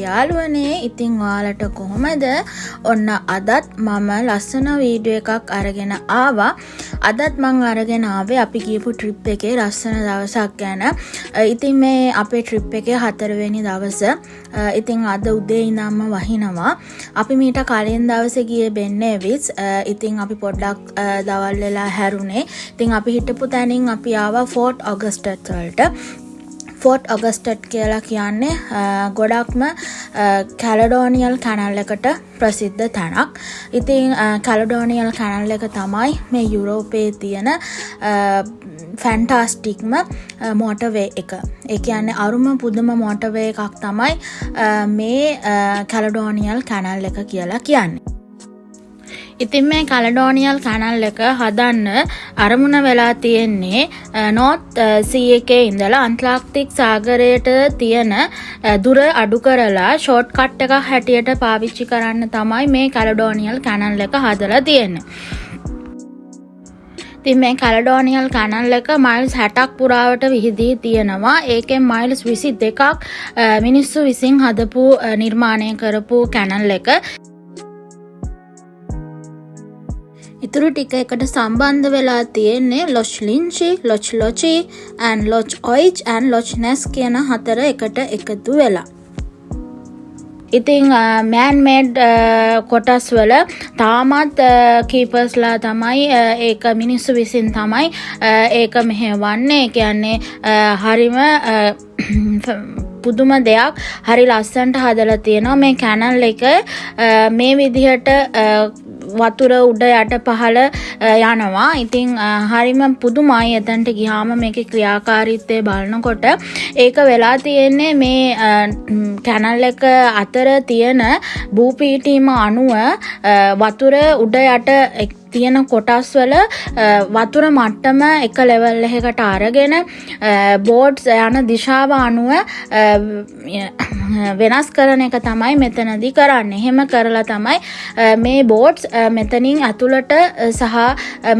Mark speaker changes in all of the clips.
Speaker 1: යාළුවනේ ඉතින් ඔයාලට කොහොමද? ඔන්න අදත් මම ලස්සන වීඩියෝ එකක් අරගෙන ආවා. අදත් මම අරගෙන ආවේ අපි ගියපු ට්‍රිප් එකේ ලස්සන දවසක් ගැන. ඉතින් මේ අපේ ට්‍රිප් එකේ 4 වෙනි දවස. ඉතින් අද උදේ ඉඳන්ම වහිනවා. අපි මීට කලින් දවසේ ගියේ බෙන්නේවිස්. ඉතින් අපි පොඩ්ඩක් දවල් වෙලා හැරුණේ. ඉතින් අපි හිටපු තැනින් අපි ආවා ෆෝට් ඔගස්ටට් වලට. ෆෝට් ඔගස්ටට් කියලා කියන්නේ ගොඩක්ම කැලඩෝනියල් කැනල් එකට ප්‍රසිද්ධ තැනක්. ඉතින් කැලඩෝනියල් කැනල් එක තමයි මේ යුරෝපයේ තියෙන ෆැන්ටාස්ටික්ම මෝටර්වේ එක. ඒ කියන්නේ අරුම පුදුම මෝටර්වේ එකක් තමයි මේ කැලඩෝනියල් කැනල් එක කියලා කියන්නේ. ඉතින් මේ කැලඩෝනියල් කැනල් එක හදන්න අරමුණ වෙලා තියෙන්නේ නෝත් සී එකේ ඉඳලා අන්ට්ලාන්ටික් සාගරයට තියෙන දුර අඩු කරලා ෂෝට් කට් එකක් හැටියට පාවිච්චි කරන්න තමයි මේ කැලඩෝනියල් කැනල් එක හදලා තියෙන්නේ. ඉතින් මේ කැලඩෝනියල් කැනල් එක මයිල්ස් 60ක් පුරාවට විහිදී තියෙනවා. ඒකෙන් මයිල්ස් 22ක් මිනිස්සු විසින් හදපු නිර්මාණය කරපු කැනල් එක. ඉතුරු ටික එකට සම්බන්ධ වෙලා තියෙන්නේ ලොච් ලින්චි, ලොච් ලොචි, and ලොච් ඔයිච් and ලොච් නැස් කියන 4 එකට එකතු වෙලා. ඉතින් මෑන් මේඩ් කොටස් වල තාමත් කීපර්ස්ලා තමයි ඒක මිනිස්සු විසින් තමයි ඒක මෙහෙවන්නේ. ඒ කියන්නේ හරිම පුදුම දෙයක්, හරි ලස්සනට හදලා තියෙනවා මේ කැනල් එක. මේ විදිහට වතුර උඩ යට පහළ යනවා. ඉතින් හරිම පුදුමයි. එතනට ගියාම මේකේ ක්‍රියාකාරීත්වය බලනකොට ඒක වෙලා තියෙන්නේ මේ කැනල් එක අතර තියෙන භූපීඨීම අණුව වතුර උඩ යට තියෙන කොටස් වල වතුර මට්ටම එක ලෙවල් එකකට අරගෙන බෝට්ස් යන දිශාව අනුව වෙනස් කරන එක තමයි මෙතනදී කරන්නේ. එහෙම කරලා තමයි මේ බෝට්ස් මෙතනින් ඇතුළට සහ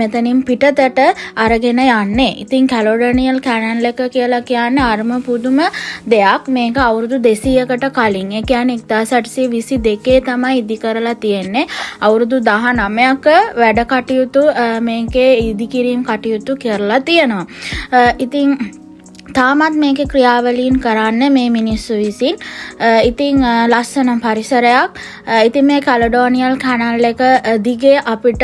Speaker 1: මෙතනින් පිටතට අරගෙන යන්නේ. ඉතින් කැලඩෝනියල් කැනල් එක කියලා කියන්නේ අරම පුදුම දෙයක්. මේක අවුරුදු 200කට කලින්, ඒ කියන්නේ 1822 තමයි ඉදි කරලා තියෙන්නේ. අවුරුදු 19ක වැඩ කටයුතු මේකේ ඉදිකිරීම් කටයුතු කරලා තියෙනවා. ඉතින් තාමත් මේකේ ක්‍රියාවලීන් කරන්නේ මේ මිනිස්සු විසින්. ඉතින් ලස්සන පරිසරයක්. ඉතින් මේ කැලඩෝනියල් කැනල් එක දිගේ අපිට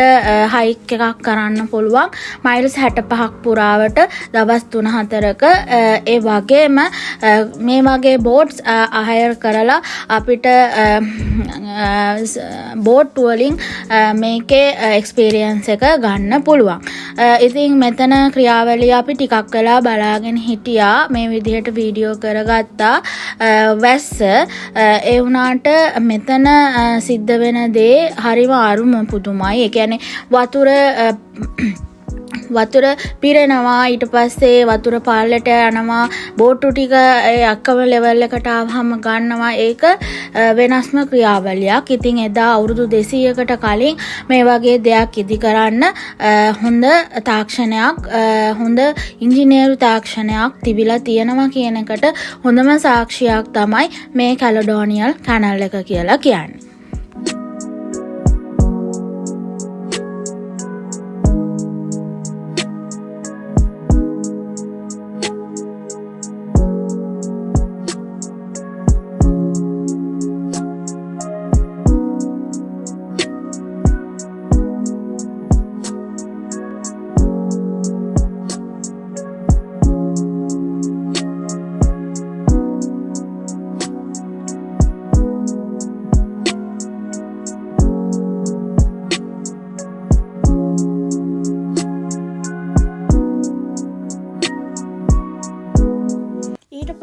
Speaker 1: හයික් එකක් කරන්න පුළුවන්. මයිල්ස් 65ක් පුරාවට දවස් 3-4ක. ඒ වගේම මේ වගේ බෝට්ස් අහයර් කරලා අපිට බෝට් වලින් මේකේ එක්ස්පීරියන්ස් එක ගන්න පුළුවන්. ඉතින් මෙතන ක්‍රියාවලිය අපි ටිකක් වෙලා බලාගෙන හිටියා. මේ විදිහට වීඩියෝ කරගත්තා. වැස්ස ඒ වුණාට මෙතන සිද්ධ වෙන දේ හරිම අරුම පුදුමයි. ඒ කියන්නේ වතුර පිරෙනවා, ඊට පස්සේ වතුර පාලට යනවා, බෝට්ටු ටික අක්කම ලෙවල් එකට ආවම ගන්නවා. ඒක වෙනස්ම ක්‍රියාවලියක්. ඉතින් එදා අවුරුදු 200කට කලින් මේ වගේ දෙයක් ඉදි කරන්න හොඳ තාක්ෂණයක්, හොඳ ඉංජිනේරු තාක්ෂණයක් තිබිලා තියෙනවා කියන එකට හොඳම සාක්ෂියක් තමයි මේ කැලඩෝනියල් කැනල් එක කියලා කියන්නේ.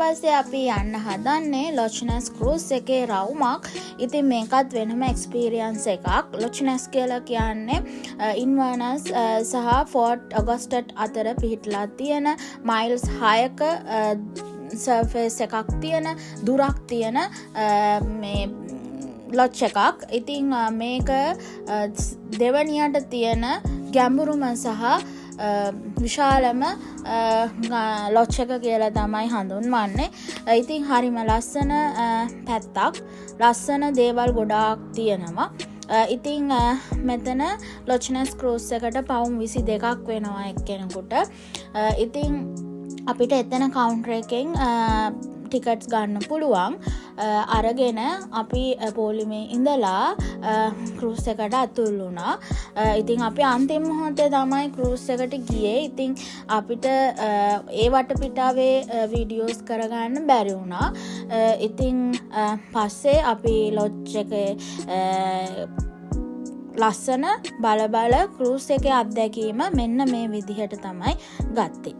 Speaker 1: පස්සේ අපි යන්න හදන්නේ ලොච් නැස් ක්‍රූස් එකේ රවුමක්. ඉතින් මේකත් වෙනම එක්ස්පීරියන්ස් එකක්. ලොච් නැස් කියලා කියන්නේ ඉන්වර්නස් සහ ෆෝර්ට් ඔගස්ටට් අතර පිහිටලා තියෙන මයිල්ස් 6ක සර්ෆේස් එකක් තියෙන දුරක් තියෙන මේ ලොච් එකක්. ඉතින් මේක දෙවනියට තියෙන ගැඹුරුම සහ විශාලම ලොච් එක කියලා තමයි හඳුන්වන්නේ. ඉතින් හරිම ලස්සන පැත්තක්. ලස්සන දේවල් ගොඩාක් තියෙනවා. ඉතින් මෙතන ලොච්නස් ක්‍රූස් එකට පවුම් 22ක් වෙනවා එක්කෙනෙකුට. ඉතින් අපිට එතන කවුන්ටර් එකෙන් ටිකට්ස් ගන්න පුළුවන්. අරගෙන අපි පොලිමේ ඉඳලා ක්‍රූස් එකට අතුල් වුණා. ඉතින් අපි අන්තිම මොහොතේ තමයි ක්‍රූස් එකට ගියේ. ඉතින් අපිට ඒ වටපිටාවේ වීඩියෝස් කරගන්න බැරි වුණා. ඉතින් පස්සේ අපි ලොජ් එකේ ලස්සන බල ක්‍රූස් එකේ අත්දැකීම මෙන්න මේ විදිහට තමයි ගත්තේ.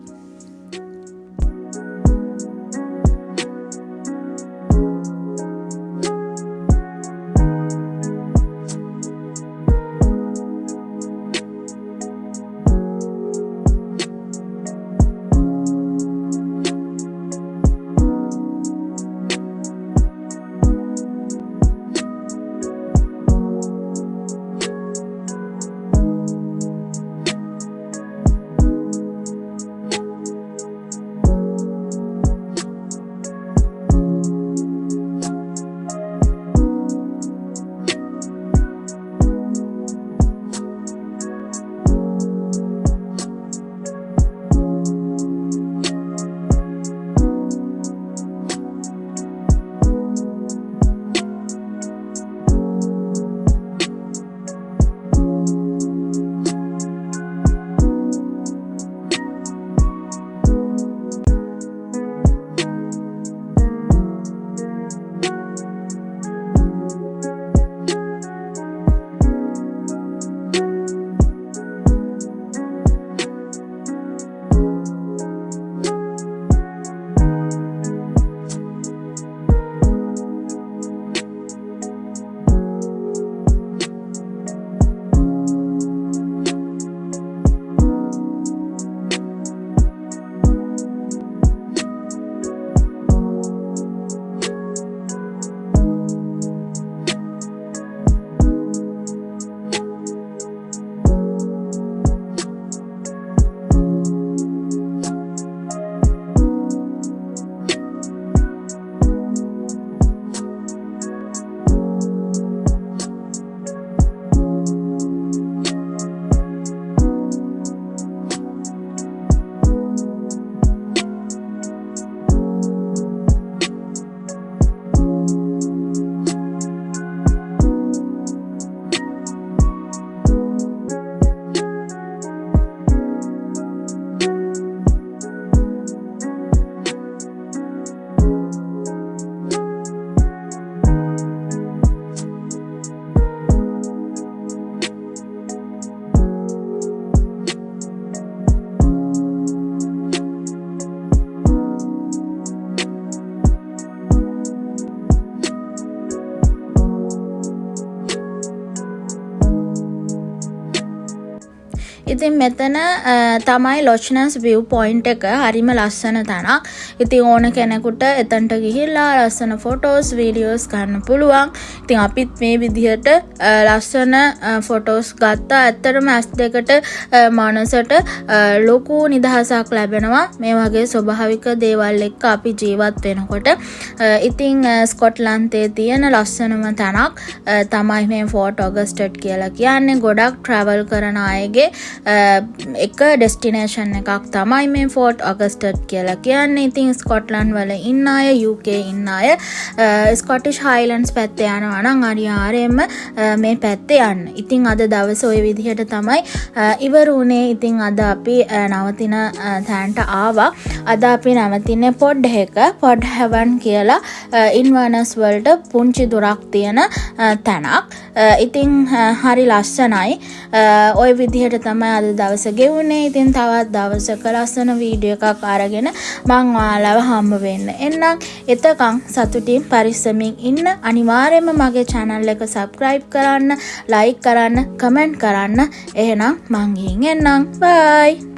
Speaker 1: ඉතින් මෙතන තමයි ලොච්නස් view point එක. හරිම ලස්සන තැනක්. ඉතින් ඕන කෙනෙකුට එතනට ගිහිල්ලා ලස්සන ෆොටෝස් වීඩියෝස් ගන්න පුළුවන්. ඉතින් අපිත් මේ විදිහට ලස්සන ෆොටෝස් ගත්තා. ඇත්තටම ඇස් දෙකට මනසට ලොකු නිදහසක් ලැබෙනවා මේ වගේ ස්වභාවික දේවල් එක්ක අපි ජීවත් වෙනකොට. ඉතින් ස්කොට්ලන්තයේ තියෙන ලස්සනම තැනක් තමයි මේ ෆෝර්ට් ඔගස්ටඩ් කියලා කියන්නේ. ගොඩක් ට්‍රැවල් කරන අයගේ එක ඩෙස්ටිනේෂන් එකක් තමයි මේ ෆෝර්ට් ඔගස්ටඩ් කියලා කියන්නේ. ඉතින් ස්කොට්ලන්ඩ් වල ඉන්න අය, UK ඉන්න අය ස්කොටිෂ් හයිලන්ඩ්ස් පැත්තේ යනවා නම් අනිවාර්යයෙන්ම මේ පැත්තේ යන්න. ඉතින් අද දවසේ ওই විදිහට තමයි ඉවර වුණේ. ඉතින් අද අපි නවතින තැනට ආවා. අද අපි නවතින්නේ පොඩ් එක. පොඩ් හැවන් කියලා ඉන්වර්නස් වලට පුංචි දුරක් තියෙන තැනක්. ඉතින් හරි ලස්සනයි. ওই විදිහට තමයි අද දවස ගෙවුනේ. ඉතින් තවත් දවසක ලස්සන වීඩියෝ එකක් අරගෙන මං ඔයාලව හම්බ වෙන්න එන්නම්. එතකන් සතුටින් පරිස්සමින් ඉන්න. අනිවාර්යයෙන්ම මගේ channel එක subscribe කරන්න, like කරන්න, comment කරන්න. එහෙනම් මං ගිහින් එන්නම්. bye.